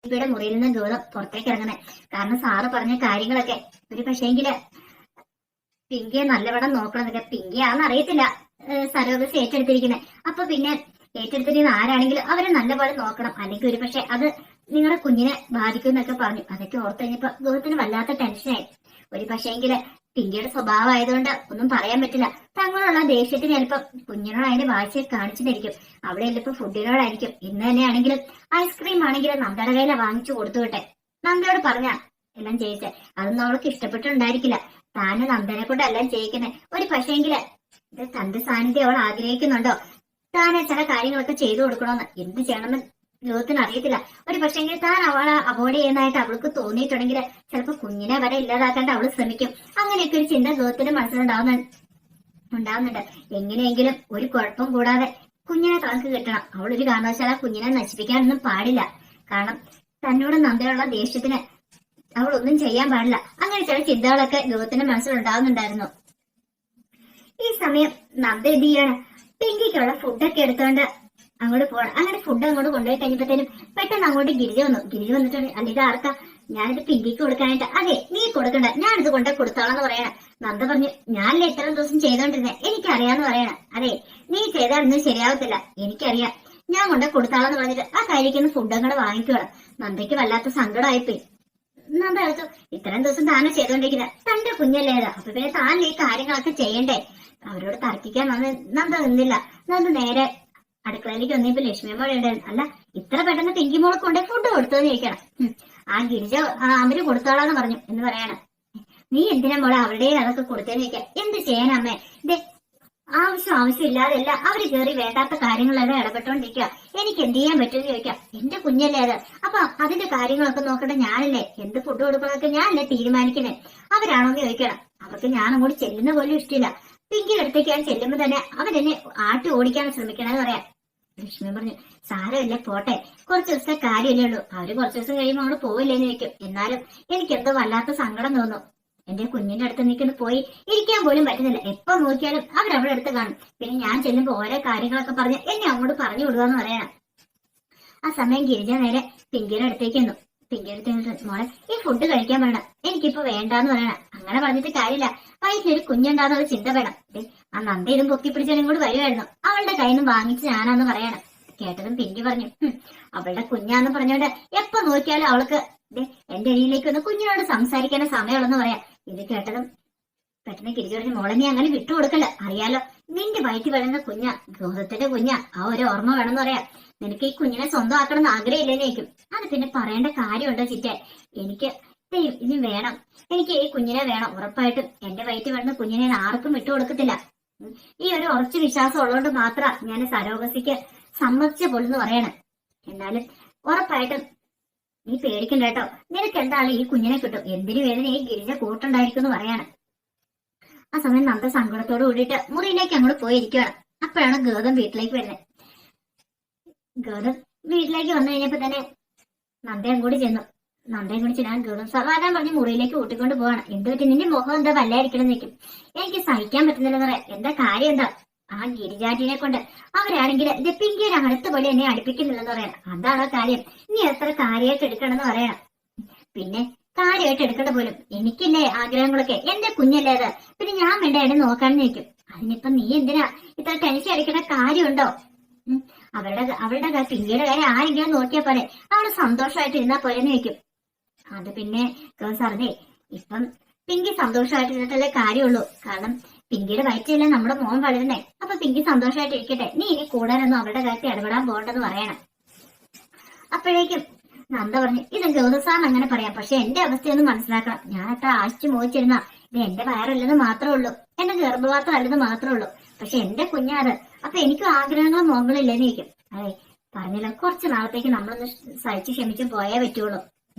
ഇവിടെ മുറിയിൽ നിന്ന് ഗൗതം പുറത്തേക്ക് ഇറങ്ങുന്നത്. കാരണം സാറ് പറഞ്ഞ കാര്യങ്ങളൊക്കെ ഒരു പക്ഷേങ്കില് പിങ്കിയെ നല്ലവണ്ണം നോക്കണമെന്നൊക്കെ. പിങ്കിയാന്ന് അറിയത്തില്ല സരോഗസി ഏറ്റെടുത്തിരിക്കുന്നത്. അപ്പൊ പിന്നെ ഏറ്റെടുത്തിരിക്കുന്ന ആരാണെങ്കിലും അവരെ നല്ലപോലെ നോക്കണം, അല്ലെങ്കിൽ ഒരു പക്ഷെ അത് നിങ്ങളുടെ കുഞ്ഞിനെ ബാധിക്കും എന്നൊക്കെ പറഞ്ഞു. അതൊക്കെ ഓർത്ത് കഴിഞ്ഞപ്പോ ഗൗതത്തിന് വല്ലാത്ത ടെൻഷനായി. ഒരു പക്ഷേങ്കില് പിങ്കിയുടെ സ്വഭാവം ആയതുകൊണ്ട് ഒന്നും പറയാൻ പറ്റില്ല. തങ്ങളുള്ള ദേഷ്യത്തിന് ചിലപ്പം കുഞ്ഞിനോട് അതിന്റെ വാശിയെ കാണിച്ചിട്ടായിരിക്കും. അവിടെ ചിലപ്പോ ഫുഡിനോടായിരിക്കും. ഇന്ന് തന്നെയാണെങ്കിലും ഐസ്ക്രീം ആണെങ്കിലും നന്ദയുടെ കയ്യില വാങ്ങിച്ചു കൊടുത്തു വിട്ടെ. നന്ദയോട് പറഞ്ഞ എല്ലാം ചെയ്യിച്ചേ. അതൊന്നും അവൾക്ക് ഇഷ്ടപ്പെട്ടുണ്ടായിരിക്കില്ല. താന് നന്ദനെ കൊണ്ട് എല്ലാം ചെയ്യിക്കുന്നത്. ഒരു പക്ഷേങ്കില് ഇത് തന്റെ സാന്നിധ്യം അവൾ ആഗ്രഹിക്കുന്നുണ്ടോ? താന് ചില കാര്യങ്ങളൊക്കെ ചെയ്തു കൊടുക്കണമെന്ന്. എന്ത് ചെയ്യണമെന്ന് ഗൗതത്തിന് അറിയത്തില്ല. ഒരു പക്ഷെങ്കിൽ താൻ അവളെ അവോയ്ഡ് ചെയ്യുന്നതായിട്ട് അവൾക്ക് തോന്നിയിട്ടുണ്ടെങ്കിൽ ചിലപ്പോ കുഞ്ഞിനെ വരെ ഇല്ലാതാക്കാണ്ട് അവള് ശ്രമിക്കും. അങ്ങനെയൊക്കെ ഒരു ചിന്ത ഗൗതത്തിന്റെ മനസ്സിലുണ്ടാവുന്നുണ്ട്. എങ്ങനെയെങ്കിലും ഒരു കുഴപ്പം കൂടാതെ കുഞ്ഞിനെ തനക്ക് കിട്ടണം. അവൾ ഒരു കാരണവശാലും കുഞ്ഞിനെ നശിപ്പിക്കാനൊന്നും പാടില്ല. കാരണം തന്നോട് നന്ദയുള്ള ദേഷ്യത്തിന് അവൾ ഒന്നും ചെയ്യാൻ പാടില്ല. അങ്ങനെ ചില ചിന്തകളൊക്കെ ഗൗതത്തിന്റെ മനസ്സിലുണ്ടാവുന്നുണ്ടായിരുന്നു. ഈ സമയം നന്ദ എന്ത് ചെയ്യാണ്? പിങ്കിക്കുള്ള ഫുഡൊക്കെ എടുത്തോണ്ട് അങ്ങോട്ട് പോകണം. അങ്ങനെ ഫുഡ് അങ്ങോട്ട് കൊണ്ടുപോയി കഴിഞ്ഞപ്പോഴത്തേനും പെട്ടെന്ന് അങ്ങോട്ട് ഗിരിജ വന്നു. ഗിരിജ വന്നിട്ട് അല്ല ഇത് ആർക്കാ? ഞാനിത് പിങ്കിക്ക് കൊടുക്കാനായിട്ട്. അതെ നീ കൊടുക്കണ്ട, ഞാനിത് കൊണ്ടേ കൊടുത്തോളാന്ന് പറയണം. നന്ദ പറഞ്ഞു ഞാനല്ലേ ഇത്രയും ദിവസം ചെയ്തോണ്ടിരുന്നേ, എനിക്കറിയാന്ന് പറയണം. അതെ നീ ചെയ്താലൊന്നും ശരിയാവത്തില്ല, എനിക്കറിയാം, ഞാൻ കൊണ്ടേ കൊടുത്താളെന്ന് പറഞ്ഞിട്ട് ആ കഴിക്കുന്ന ഫുഡ് അങ്ങോട്ട് വാങ്ങിക്കണം. നന്ദയ്ക്ക് വല്ലാത്ത സങ്കടമായിപ്പോയി. നന്ദ അടുത്തു ഇത്രയും ദിവസം താനെ ചെയ്തോണ്ടിരിക്കുന്നത് തന്റെ കുഞ്ഞല്ലേതാ, അപ്പൊ പിന്നെ താൻ ഈ കാര്യങ്ങളൊക്കെ ചെയ്യണ്ടേ? അവരോട് തർക്കിക്കാൻ നന്ദ നിന്നില്ല. നന്ദ നേരെ അടുക്കളയിലേക്ക് വന്നപ്പോ ലക്ഷ്മിയമ്മ ഉണ്ടായിരുന്നു. അല്ല ഇത്ര പെട്ടെന്ന് പിങ്കി മോളെ കൊണ്ടേ ഫുഡ് കൊടുത്തോന്ന് ചോദിക്കണം. ആ ഗിരിജ അവര് കൊടുത്തോളാന്ന് പറഞ്ഞു എന്ന് പറയാണ്. നീ എന്തിനാ മോളെ അവരുടെ അതൊക്കെ കൊടുത്തേന്ന് ചോദിക്കാം. എന്ത് ചെയ്യാനമ്മേ, ഇതേ ആവശ്യമില്ലാതെല്ല അവര് കയറി വേണ്ടാത്ത കാര്യങ്ങളെല്ലാം ഇടപെട്ടോണ്ടിരിക്കുക. എനിക്ക് എന്ത് ചെയ്യാൻ പറ്റുമെന്ന് ചോദിക്കാം. എന്റെ കുഞ്ഞല്ലേ അത്, അപ്പൊ അതിന്റെ കാര്യങ്ങളൊക്കെ നോക്കട്ടെ ഞാനല്ലേ, എന്ത് ഫുഡ് കൊടുക്കണമൊക്കെ ഞാനല്ലേ തീരുമാനിക്കണേ. അവരാണോന്ന് ചോദിക്കണം. അവർക്ക് ഞാൻ അങ്ങോട്ട് ചെല്ലുന്ന പോലും ഇഷ്ടമില്ല. പിങ്കിയുടെ അടുത്തേക്ക് ഞാൻ ചെല്ലുമ്പോ തന്നെ അവരെന്നെ ആട്ടി ഓടിക്കാൻ ശ്രമിക്കണമെന്ന് പറയാം. ലക്ഷ്മി പറഞ്ഞു സാരമില്ല പോട്ടെ, കുറച്ച് ദിവസത്തെ കാര്യമല്ലേ ഉള്ളൂ, അവര് കുറച്ച് ദിവസം കഴിയുമ്പോൾ അങ്ങോട്ട് പോവില്ലേന്ന് ചോദിക്കും. എന്നാലും എനിക്ക് എന്തോ വല്ലാത്ത സങ്കടം തോന്നും. എന്റെ കുഞ്ഞിന്റെ അടുത്ത് നിൽക്കുന്ന പോയി ഇരിക്കാൻ പോലും പറ്റുന്നില്ല. എപ്പോ നോക്കിയാലും അവരവിടെ അടുത്ത് കാണും. പിന്നെ ഞാൻ ചെല്ലുമ്പോ ഓരോ കാര്യങ്ങളൊക്കെ പറഞ്ഞ് എന്നെ അങ്ങോട്ട് പറഞ്ഞു വിടുവാന്ന് പറയണം. ആ സമയം ഗിരിജ നേരെ പിങ്കിയുടെ അടുത്തേക്ക് വന്നു. പിങ്കിയുടെ അടുത്ത് മോളെ ഈ ഫുഡ് കഴിക്കാൻ വേണം, എനിക്കിപ്പോ വേണ്ടാന്ന് പറയണം. അങ്ങനെ പറഞ്ഞിട്ട് കാര്യമില്ല, വയറ്റിലൊരു കുഞ്ഞുണ്ടാകുന്ന ചിന്ത വേണം. ആ നന്ദ ഇതും പൊക്കിപ്പിടിച്ചാലും കൂടി വരുമായിരുന്നു. അവളുടെ കയ്യിൽ നിന്ന് വാങ്ങിച്ച് ഞാനാന്ന് പറയണം. കേട്ടതും പിങ്കി പറഞ്ഞു അവളുടെ കുഞ്ഞാന്ന് പറഞ്ഞോണ്ട് എപ്പോ നോക്കിയാലും അവൾക്ക് എന്റെ അരിയിലേക്ക് വന്ന് കുഞ്ഞിനോട് സംസാരിക്കാനേ സമയമുള്ളെന്ന് പറയാം. ഇത് കേട്ടതും പെട്ടെന്ന് ഗിരിജ പറഞ്ഞു മോളെ നീ അങ്ങനെ വിട്ടുകൊടുക്കല്ല, അറിയാലോ നിന്റെ വയറ്റിൽ വരുന്ന കുഞ്ഞാ, ഗൗതത്തിന്റെ കുഞ്ഞാ, ആ ഒരു ഓർമ്മ വേണമെന്ന് പറയാം. നിനക്ക് ഈ കുഞ്ഞിനെ സ്വന്തമാക്കണം എന്ന് ആഗ്രഹമില്ലേന്നേക്കും. അത് പിന്നെ പറയേണ്ട കാര്യമുണ്ടോ ചിറ്റേ? എനിക്ക് ഇനി വേണം, എനിക്ക് ഈ കുഞ്ഞിനെ വേണം, ഉറപ്പായിട്ടും എന്റെ വയറ്റിൽ വരുന്ന കുഞ്ഞിനെ ആർക്കും വിട്ടുകൊടുക്കത്തില്ല. ഈ ഒരു ഉറച്ച വിശ്വാസം ഉള്ളതുകൊണ്ട് മാത്രം ഞാൻ സരോഗസിക്ക് സമ്മതിച്ച പോലെന്ന് പറയണം. എന്നാലും ഉറപ്പായിട്ടും നീ പേടിക്കണ്ട കേട്ടോ, നിനക്ക് എന്താണ് ഈ കുഞ്ഞിനെ കിട്ടും, എന്തിനു വേദന ഈ ഗിരിജ കൂട്ടുണ്ടായിരിക്കും എന്ന് പറയാണ്. ആ സമയം നന്ദ സങ്കടത്തോട് കൂടിയിട്ട് മുറിയിലേക്ക് അങ്ങോട്ട് പോയിരിക്കുകയാണ്. അപ്പോഴാണ് ഗൗതം വീട്ടിലേക്ക് വരുന്നത്. ഗൗതം വീട്ടിലേക്ക് വന്നു കഴിഞ്ഞപ്പോ തന്നെ നന്ദയും കൂടി ചെന്നു. നന്ദയും കൂടി ചെല്ലാൻ ഗൗതം സമാധാനം പറഞ്ഞ് മുറിയിലേക്ക് കൂട്ടിക്കൊണ്ട് പോവാണ്. എന്ത് പറ്റി നിന്റെ മുഖം എന്താ വല്ലായിരിക്കണം നിൽക്കും, എനിക്ക് സഹിക്കാൻ പറ്റുന്നില്ലെന്ന് പറയാം. എന്താ കാര്യം എന്താ? ആ ഗിരിജാറ്റിനെ കൊണ്ട് അവരാണെങ്കിൽ പിങ്കിയുടെ അടുത്ത പോലെ എന്നെ അടുപ്പിക്കുന്നില്ലെന്ന് പറയണം. അതാണോ കാര്യം? നീ എത്ര കാര്യമായിട്ട് എടുക്കണമെന്ന് പറയണം. പിന്നെ കാര്യമായിട്ട് എടുക്കേണ്ട പോലും എനിക്കില്ലേ ആഗ്രഹങ്ങളൊക്കെ, എന്റെ കുഞ്ഞല്ലേ അത്, പിന്നെ ഞാൻ വേണ്ട എന്നെ നോക്കാന്ന് ചോദിക്കും. അതിനിപ്പോ നീ എന്തിനാ ഇത്ര ടെൻഷൻ അടിക്കേണ്ട കാര്യമുണ്ടോ? അവളുടെ പിങ്കിയുടെ കാര്യം ആരെങ്കിലും നോക്കിയാ പോലെ അവള് സന്തോഷമായിട്ട് ഇരുന്നാ പോലെന്ന് ചോദിക്കും. അത് പിന്നെ സാറേ ഇപ്പം പിങ്കി സന്തോഷമായിട്ട് ഇരുന്നിട്ടല്ലേ കാര്യമുള്ളൂ. കാരണം പിങ്കിയുടെ വയറ്റിലല്ലേ നമ്മുടെ മോൻ വളരുന്നേ. അപ്പൊ പിങ്കി സന്തോഷമായിട്ട് ഇരിക്കട്ടെ, നീ ഇനി കൂടാനൊന്നും അവരുടെ കാര്യത്തിൽ ഇടപെടാൻ പോകണ്ടെന്ന് പറയണം. അപ്പോഴേക്കും നന്ദ പറഞ്ഞു ഇത് ഗൗതസാറിന് അങ്ങനെ പറയാം, പക്ഷെ എന്റെ അവസ്ഥയൊന്നും മനസ്സിലാക്കണം. ഞാൻ അത്ര ആശിച്ചു മോഹിച്ചിരുന്ന ഇത് എന്റെ വയറല്ലെന്ന് മാത്രമേ ഉള്ളൂ, എന്റെ ഗർഭപാത്രം അല്ലെന്ന് മാത്രമേ ഉള്ളൂ, പക്ഷെ എന്റെ കുഞ്ഞാത്. അപ്പൊ എനിക്കും ആഗ്രഹങ്ങളും മോഹങ്ങളില്ലെന്ന് ചോദിക്കും. അതെ പറഞ്ഞില്ല, കുറച്ച് നാളത്തേക്ക് നമ്മളൊന്ന് സഹിച്ച് ക്ഷമിച്ച് പോയേ പറ്റുള്ളൂ.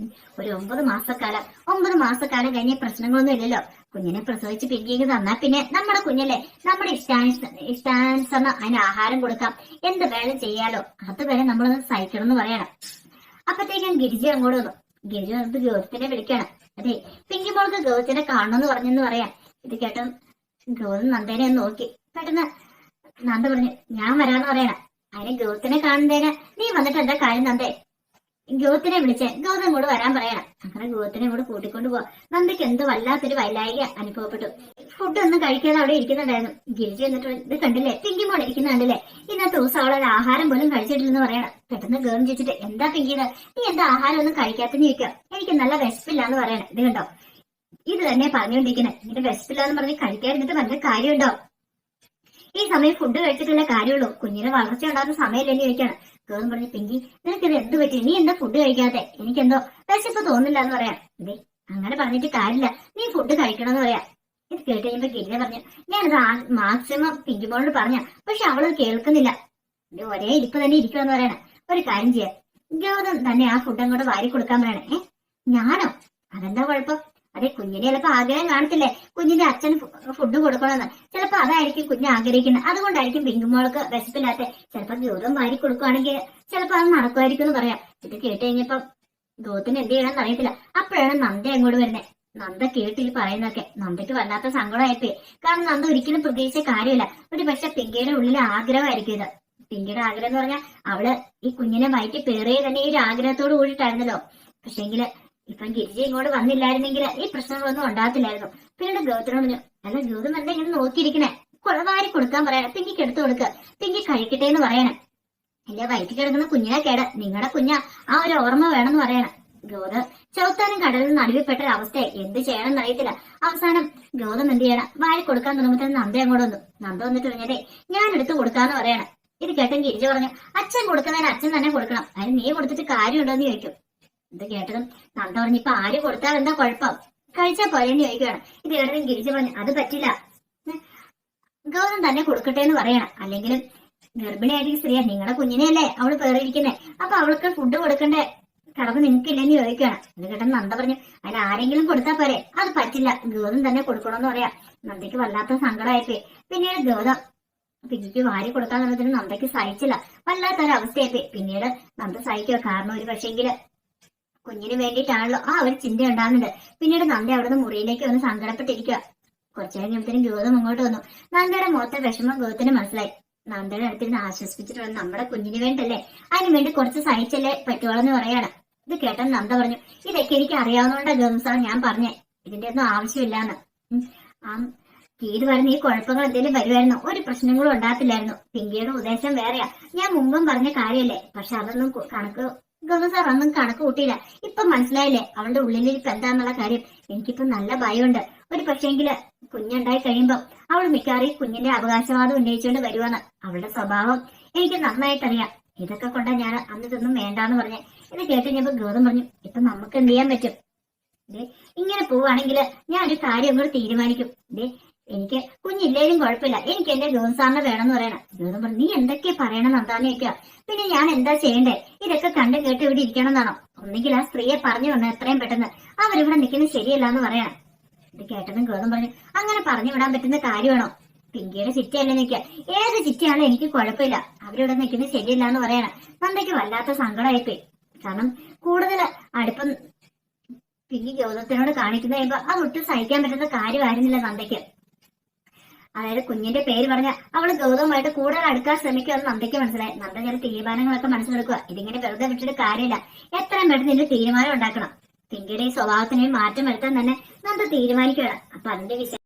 ഒരു 9 മാസക്കാലം കഴിഞ്ഞ പ്രശ്നങ്ങളൊന്നും ഇല്ലല്ലോ. കുഞ്ഞിനെ പ്രസവിച്ച് പിങ്കിക്ക് തന്നാ പിന്നെ നമ്മുടെ കുഞ്ഞല്ലേ, നമ്മുടെ ഇഷ്ടാനുസരണം അതിന് ആഹാരം കൊടുക്കാം, എന്ത് വേണം ചെയ്യാലോ, അതുവരെ നമ്മളൊന്ന് സഹിക്കണം എന്ന് പറയണം. അപ്പത്തേക്കും ഗിരിജ അങ്ങോട്ട് വന്നു. ഗിരിജ വന്നിട്ട് ഗൗതത്തിനെ വിളിക്കണം. അതെ പിങ്കി മോൾക്ക് ഗൗതത്തിനെ കാണണമെന്ന് പറഞ്ഞെന്ന് പറയാം. ഇത് കേട്ടോ ഗൗതം നന്ദേനെ ഒന്ന് നോക്കി. പെട്ടെന്ന് നന്ദ പറഞ്ഞു ഞാൻ വരാന്ന് പറയണം. അതിന് ഗൗതത്തിനെ കാണുന്നതിന് നീ വന്നിട്ട് എന്താ കാര്യം നന്ദേ? ഗൗതത്തിനെ വിളിച്ച് ഗൗതം കൂടെ വരാൻ പറയണം. അങ്ങനെ ഗൗതത്തിനെ കൂടെ കൂട്ടിക്കൊണ്ട് പോവാ. നന്ദയ്ക്ക് എന്തോ വല്ലാത്തൊരു വൈലായിക അനുഭവപ്പെട്ടു. ഫുഡ് ഒന്നും കഴിക്കാതെ അവിടെ ഇരിക്കുന്നുണ്ടായിരുന്നു. ഗിരിജി എന്നിട്ട് ഇത് കണ്ടില്ലേ, പിങ്കി മോൾ ഇരിക്കുന്ന കണ്ടില്ലേ, ഇന്നത്തെ ദിവസം അവളൊരു ആഹാരം പോലും കഴിച്ചിട്ടില്ലെന്ന് പറയണം. പെട്ടെന്ന് ഗൗതം ചോദിച്ചിട്ട് എന്താ പിങ്കിത്, നീ എന്താ ആഹാരം ഒന്നും കഴിക്കാത്തെന്ന് ചോദിക്കുക. എനിക്ക് നല്ല വിശപ്പില്ലാന്ന് പറയണം. ഇത് കണ്ടോ, ഇത് തന്നെ പറഞ്ഞുകൊണ്ടിരിക്കുന്നത്. എന്നിട്ട് വിശപ്പില്ലാന്ന് പറഞ്ഞ് കഴിക്കാതിരുന്നിട്ട് നല്ല കാര്യമുണ്ടോ? ഈ സമയം ഫുഡ് കഴിച്ചിട്ടുള്ള കാര്യമുള്ളൂ, കുഞ്ഞിന് വളർച്ച ഉണ്ടാകുന്ന സമയമില്ലെന്ന് ചോദിക്കാണ്. ഗൗതം പറഞ്ഞു, പിങ്കി നിനക്കിത് എന്ത് പറ്റി, നീ എന്താ ഫുഡ് കഴിക്കാതെ? എനിക്കെന്തോ വിശപ്പ് തോന്നില്ല എന്ന് പറയാം. ഇതേ അങ്ങനെ പറഞ്ഞിട്ട് കാര്യമില്ല, നീ ഫുഡ് കഴിക്കണമെന്ന് പറയാം. ഇത് കേട്ട് കഴിയുമ്പോ ഗിരിജ പറഞ്ഞു, ഞാനിത് മാക്സിമം പിങ്കി മോളോട് പറഞ്ഞ, പക്ഷെ അവള് കേൾക്കുന്നില്ല. ഇത് ഒരേ ഇരിപ്പ് തന്നെ ഇരിക്കുമെന്ന് പറയണം. ഒരു കാര്യം ചെയ്യാം, ഗൗതം തന്നെ ആ ഫുഡ് അങ്ങോട്ട് വാരി കൊടുക്കാൻ പറയണേ. ഞാനോ? അതെന്താ കുഴപ്പം? അതെ, കുഞ്ഞിന് ചിലപ്പോ ആഗ്രഹം കാണത്തില്ലേ കുഞ്ഞിന്റെ അച്ഛൻ ഫുഡ് കൊടുക്കണമെന്ന്. ചിലപ്പോ അതായിരിക്കും കുഞ്ഞ് ആഗ്രഹിക്കുന്നത്. അതുകൊണ്ടായിരിക്കും പിങ്കുമോൾക്ക് വിശപ്പില്ലാത്ത. ചിലപ്പോ ഗൗതം വാരി കൊടുക്കുവാണെങ്കിൽ ചിലപ്പോ അത് നടക്കുമായിരിക്കും എന്ന് പറയാം. ഇത് കേട്ട് കഴിഞ്ഞപ്പോ ഗൗതത്തിന് എന്ത് ചെയ്യണമെന്ന് അറിയത്തില്ല. അപ്പോഴാണ് നന്ദ അങ്ങോട്ട് വരുന്നത്. നന്ദ കേട്ട് ഈ പറയുന്നതൊക്കെ നന്ദയ്ക്ക് വല്ലാത്ത സങ്കടമായിപ്പോയി. കാരണം നന്ദ ഒരിക്കലും പ്രതീക്ഷിച്ച കാര്യമില്ല. ഒരു പക്ഷെ പിങ്കിയുടെ ഉള്ളിലെ ആഗ്രഹമായിരിക്കും ഇത്. പിങ്കിയുടെ ആഗ്രഹം എന്ന് പറഞ്ഞാൽ അവള് ഈ കുഞ്ഞിനെ വയറ്റി പേറിയെ തന്നെ ഈ ഒരു ആഗ്രഹത്തോട് കൂടിയിട്ടായിരുന്നല്ലോ. പക്ഷെങ്കില് ഇപ്പം ഗിരിജ ഇങ്ങോട്ട് വന്നില്ലായിരുന്നെങ്കിൽ ഈ പ്രശ്നങ്ങളൊന്നും ഉണ്ടാകത്തില്ലായിരുന്നു. പിന്നീട് ഗൗതത്തിനോട് പറഞ്ഞു, അല്ല ഗൗതം എന്താ ഇങ്ങനെ നോക്കിയിരിക്കണേ, കുളവാരി കൊടുക്കാൻ പറയണം, പിങ്കിക്ക് എടുത്തു കൊടുക്കുക, പിങ്കി കഴിക്കട്ടെ എന്ന് പറയണം. ഇല്ല, വയറ്റിൽ കിടക്കുന്ന കുഞ്ഞിനെ കേട്, നിങ്ങളുടെ കുഞ്ഞ ആ ഒരു ഓർമ്മ വേണമെന്ന് പറയണം. ഗൗതം ചവിട്ടാനും കടലിൽ നടുവിൽപ്പെട്ട ഒരു അവസ്ഥയെ എന്ത് ചെയ്യണം എന്നറിയത്തില്ല. അവസാനം ഗൗതം എന്ത് ചെയ്യണം, വാരി കൊടുക്കാൻ തുടങ്ങുമ്പോൾ നന്ദ അങ്ങോട്ട് വന്നു. നന്ദ വന്നിട്ട് പറഞ്ഞതേ ഞാൻ എടുത്ത് കൊടുക്കാന്ന് പറയണം. ഇത് കേട്ടും ഗിരിജ പറഞ്ഞു, അച്ഛൻ കൊടുക്കുന്നതിന് അച്ഛൻ തന്നെ കൊടുക്കണം, അതിന് നീ കൊടുത്തിട്ട് കാര്യമുണ്ടോ എന്ന് ചോദിക്കും. ഇത് കേട്ടതും നന്ദ പറഞ്ഞു, ഇപ്പൊ ആര് കൊടുത്താൽ എന്താ കുഴപ്പം, കഴിച്ചാൽ പോലെന്ന് ചോദിക്കുകയാണ്. ഇത് കേട്ടതും ഗിരിജ പറഞ്ഞു, അത് പറ്റില്ല, ഗൗതം തന്നെ കൊടുക്കട്ടെ എന്ന് പറയണം. അല്ലെങ്കിലും ഗർഭിണിയായിട്ട് സ്ത്രീയാ, നിങ്ങളുടെ കുഞ്ഞിനെയല്ലേ അവള് പേറിയിരിക്കുന്നേ, അപ്പൊ അവൾക്ക് ഫുഡ് കൊടുക്കണ്ടേ കടവ് നിനക്കില്ലെന്ന് ചോദിക്കുകയാണ്. ഇത് കേട്ടെന്ന് നന്ദ പറഞ്ഞു, അതിന് ആരെങ്കിലും കൊടുത്താൽ പോരെ, അത് പറ്റില്ല, ഗൗതം തന്നെ കൊടുക്കണമെന്ന് പറയാം. നന്ദയ്ക്ക് വല്ലാത്ത സങ്കടമായിപ്പോയി. പിന്നീട് ഗൗതം പിങ്കിക്ക് വാരി കൊടുക്കാൻ തുടങ്ങുന്നതിന് നന്ദയ്ക്ക് സഹിച്ചില്ല, വല്ലാത്തൊരവസ്ഥയായിപ്പോയി. പിന്നീട് നന്ദ സഹിക്കുക, കാരണം ഒരു പക്ഷെങ്കില് കുഞ്ഞിന് വേണ്ടിയിട്ടാണല്ലോ ആ ഒരു ചിന്ത ഉണ്ടാകുന്നുണ്ട്. പിന്നീട് നന്ദ അവിടുന്ന് മുറിയിലേക്ക് വന്ന് സങ്കടപ്പെട്ടിരിക്കുക. കുറച്ചു കഴിഞ്ഞപ്പോഴത്തേനും ഗൗതം അങ്ങോട്ട് വന്നു. നന്ദയുടെ മുഖത്തെ വിഷമം ഗൗതത്തിന് മനസ്സിലായി. നന്ദയുടെ അടുത്തിരുന്ന് ആശ്വസിപ്പിച്ചിട്ട് നമ്മുടെ കുഞ്ഞിന് വേണ്ടല്ലേ, അതിന് വേണ്ടി കുറച്ച് സഹിച്ചല്ലേ പറ്റുവോളെന്ന് പറയാണ്. ഇത് കേട്ടെന്ന് നന്ദ പറഞ്ഞു, ഇതൊക്കെ എനിക്ക് അറിയാവുന്നതുകൊണ്ടാ ഗൗതം സാർ ഞാൻ പറഞ്ഞേ, ഇതിന്റെ ഒന്നും ആവശ്യമില്ലാന്ന്. ആ കീട് വരുന്ന ഈ കുഴപ്പങ്ങൾ എന്തെങ്കിലും വരുമായിരുന്നു, ഒരു പ്രശ്നങ്ങളും ഉണ്ടാകത്തില്ലായിരുന്നു. പിങ്കിയുടെ ഉദ്ദേശം വേറെയാ, ഞാൻ മുമ്പും പറഞ്ഞ കാര്യല്ലേ, പക്ഷെ അതൊന്നും ഗൗതം സാർ ഒന്നും കണക്ക് കൂട്ടിയില്ല. ഇപ്പൊ മനസ്സിലായില്ലേ അവളുടെ ഉള്ളിലിരിപ്പ് എന്താന്നുള്ള കാര്യം. എനിക്കിപ്പോ നല്ല ഭയമുണ്ട്, ഒരു പക്ഷേങ്കില് കുഞ്ഞുണ്ടായി കഴിയുമ്പോ അവൾ മിക്കവാറും ഈ കുഞ്ഞിന്റെ അവകാശവാദം ഉന്നയിച്ചുകൊണ്ട് വരുവാന്ന്. അവളുടെ സ്വഭാവം എനിക്ക് നന്നായിട്ടറിയാം. ഇതൊക്കെ കൊണ്ടാ ഞാൻ അന്ന് ഇതൊന്നും വേണ്ടാന്ന് പറഞ്ഞേ. ഇത് കേട്ടുകഴിഞ്ഞപ്പോ ഗൗതം പറഞ്ഞു, ഇപ്പൊ നമുക്ക് എന്ത് ചെയ്യാൻ പറ്റും, ഇങ്ങനെ പോവാണെങ്കിൽ ഞാൻ ഒരു കാര്യം അങ്ങോട്ട് തീരുമാനിക്കും. എനിക്ക് കുഞ്ഞില്ലേലും കുഴപ്പമില്ല, എനിക്ക് എന്റെ ഗൗതം സാറിനെ വേണമെന്ന് പറയണം. ഗൗതം പറഞ്ഞു, നീ എന്തൊക്കെയാ പറയണം എന്താന്ന് ചോദിക്കുക. പിന്നെ ഞാൻ എന്താ ചെയ്യണ്ടേ, ഇതൊക്കെ കണ്ടു കേട്ട് ഇവിടെ ഇരിക്കണം എന്നാണോ? ഒന്നെങ്കിൽ ആ സ്ത്രീയെ പറഞ്ഞു വന്ന എത്രയും പെട്ടെന്ന് അവരിവിടെ നിൽക്കുന്നത് ശരിയല്ല എന്ന് പറയണം. ഇത് കേട്ടതും ഗൗതം പറഞ്ഞു, അങ്ങനെ പറഞ്ഞു വിടാൻ പറ്റുന്ന കാര്യമാണോ? പിങ്കിയുടെ ചിറ്റയല്ലേ നിൽക്കുക, ഏത് ചിറ്റയാണോ എനിക്ക് കുഴപ്പമില്ല, അവരിവിടെ നിൽക്കുന്നത് ശരിയല്ല എന്ന് പറയണം. നന്ദയ്ക്ക് വല്ലാത്ത സങ്കടമായിപ്പോയി. കാരണം കൂടുതൽ അടുപ്പം പിങ്കി ഗൗതത്തിനോട് കാണിക്കുന്ന കഴിയുമ്പോ അതൊട്ടും സഹിക്കാൻ പറ്റുന്ന കാര്യമായിരുന്നില്ല നന്ദയ്ക്ക്. അതായത് കുഞ്ഞിന്റെ പേര് പറഞ്ഞ അവള് ഗൗതവുമായിട്ട് കൂടുതൽ അടുക്കാൻ ശ്രമിക്കുമെന്ന് നന്ദയ്ക്ക് മനസ്സിലായി. നന്ദ ചില തീരുമാനങ്ങളൊക്കെ മനസ്സിലെടുക്കുക. ഇതിങ്ങനെ വെറുതെ വിട്ടിട്ട് കാര്യമില്ല, എത്രയും പെട്ടെന്ന് ഇതിന്റെ തീരുമാനം ഉണ്ടാക്കണം. പിങ്കിയുടെ ഈ സ്വഭാവത്തിന് മാറ്റം വരുത്താൻ തന്നെ നന്ദ തീരുമാനിക്കുകയാണ്. അപ്പൊ അതിന്റെ വിഷയം